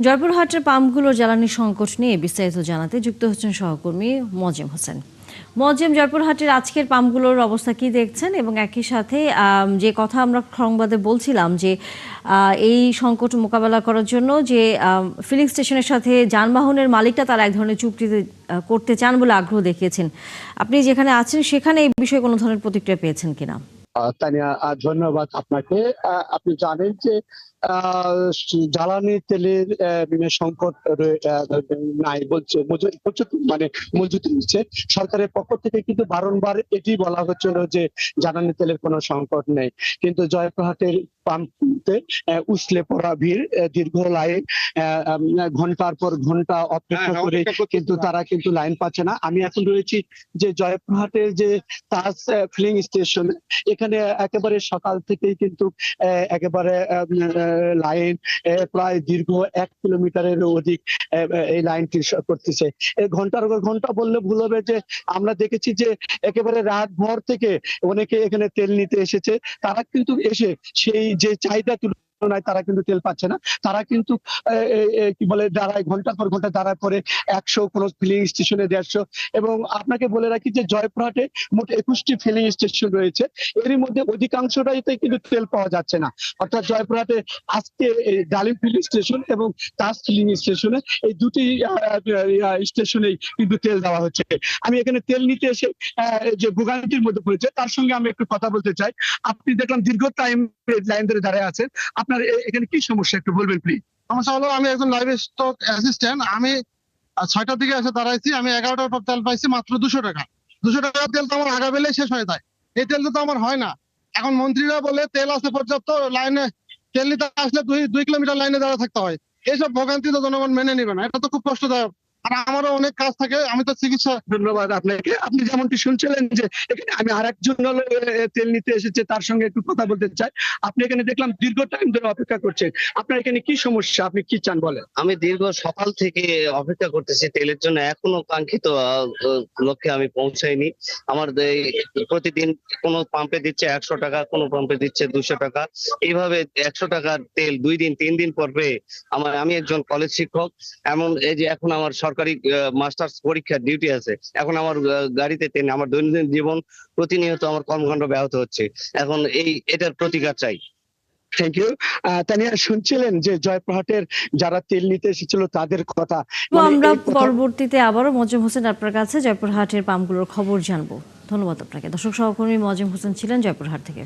জয়পুরহাটের পাম্পগুলোর জ্বালানি সংকট নিয়ে বিস্তারিত জানাতে যুক্ত হচ্ছেন সহকর্মী মজিম হোসেন। মজিম, জয়পুরহাটের আজকের পাম্পগুলোর অবস্থা কি দেখছেন, এবং একই সাথে যে কথা আমরা সংবাদে বলছিলাম যে এই সংকট মোকাবেলা করার জন্য যে ফিলিং স্টেশনের সাথে যানবাহনের মালিকরা তারা এক ধরনের চুক্তি করতে চান বলে আগ্রহ দেখিয়েছেন, আপনি যেখানে আছেন সেখানে এই বিষয়ে কোনো ধরনের প্রতিক্রিয়া পেয়েছেন কিনা? তানিয়া, ধন্যবাদ আপনাকে। আপনি জানেন যে জ্বালানি তেলের সংকট নাই বলছে, প্রচুর মানে মজুত রয়েছে। সরকারের পক্ষ থেকে কিন্তু বারংবার এটি বলা হচ্ছিল যে জ্বালানি তেলের কোনো সংকট নেই, কিন্তু জয়পুরহাটের পাম্পে উছলে পড়া ভিড়, দীর্ঘ লাইন, ঘন্টার পর ঘন্টা অপেক্ষা করে কিন্তু তারা কিন্তু লাইন পাচ্ছে না। আমি এখন রয়েছি যে জয়পুরহাটের যে তাজ ফিলিং স্টেশন, এখানে একেবারে সকাল থেকেই কিন্তু একেবারে লাইন প্রায় দীর্ঘ 1 কিলোমিটারের অধিক এই লাইনটি করতেছে। ঘন্টার পর ঘন্টা বললে ভুল হবে, যে আমরা দেখেছি যে একেবারে রাত ভর থেকে অনেকে এখানে তেল নিতে এসেছে, তারা কিন্তু এসে সেই যে চাহিদা তুলনায় তারা কিন্তু তেল পাচ্ছে না। তারা কিন্তু কি বলে দাঁড়ায়, ঘন্টার পর ঘন্টা দাঁড়ায় পরে 100, কোন ফিলিং স্টেশনে 150। এবং আপনাকে বলে রাখি যে জয়পুরহাটে মোট 21টি ফিলিং স্টেশন রয়েছে, এরই মধ্যে অধিকাংশটাইতে কিন্তু তেল পাওয়া যাচ্ছে না। অর্থাৎ জয়পুরহাটে আজকে ডালিম ফিলিং স্টেশন এবং তাজ ফিলিং স্টেশনে, এই দুটি স্টেশনেই কিন্তু তেল দেওয়া হচ্ছে। আমি এখানে তেল নিতে এসে যে ভোগান্তির মধ্যে পড়েছে তার সঙ্গে আমি একটু কথা বলতে চাই। আপনি দেখলাম দীর্ঘ টাইম লাইন ধরে দাঁড়িয়ে আছেন, আপনার এখানে কি সমস্যা একটু বলবেন প্লিজ? সমস্যা হলো, আমি একজন লাইভ স্টক অ্যাসিস্ট্যান্ট। আমি 6টার দিকে এসে দাঁড়াইছি, আমি 11টার পর তেল পাইছি মাত্র 200 টাকা। 200 টাকা তেল তো আমার আগা বেলে শেষ হয়ে যায়, এই তেল তো আমার হয় না। এখন মন্ত্রীরা বলে তেল আছে পর্যাপ্ত, লাইনে তেল নিতে আসলে 2 কিলোমিটার লাইনে দাঁড়া থাকতে হয়। এইসব ভোগান্তি তো জনগণ মেনে নিবে না, এটা তো খুব কষ্টদায়ক। আর আমারও অনেক কাজ থাকে, আমি তো চিকিৎসা। ধন্যবাদ আপনাকে। আপনি যেমনটি শুনছিলেন যে এখানে আমি আরেকজন তেল নিতে এসেছে, তার সঙ্গে একটু কথা বলতে চাই। আপনি এখানে দেখলাম দীর্ঘ টাইম ধরে অপেক্ষা করছেন, আপনার এখানে কি সমস্যা, আপনি কি চান বলেন? আমি দীর্ঘ সকাল থেকে অপেক্ষা করতেছি তেলের জন্য, এখনো কাঙ্ক্ষিত লক্ষ্যে আমি পৌঁছাইনি। আমার প্রতিদিন কোন পাম্পে দিচ্ছে 100 টাকা, কোন পাম্পে দিচ্ছে 200 টাকা, এইভাবে 100 টাকার তেল 2 দিন 3 দিন পর পেয়ে আমি একজন কলেজ শিক্ষক। এমন এই যে এখন আমার সরকারি মাস্টার্স পরীক্ষার ডিউটি আছে, এখন আমার গাড়িতে তেল, আমার দৈনন্দিন জীবন প্রতিনিয়ত আমার কর্মকাণ্ড ব্যাহত হচ্ছে। এখন এটার প্রতিকার চাই। Thank you. তানিয়া, শুনছিলেন যে জয়পুরহাটের যারা তেল নিতে এসেছিল তাদের কথা। আমরা পরবর্তীতে আবারও মজিম হোসেন আপনার কাছে জয়পুরহাটের পাম্পগুলোর খবর জানবো। ধন্যবাদ আপনাকে। দর্শক, সহকর্মী মজিম হোসেন ছিলেন জয়পুরহাট থেকে।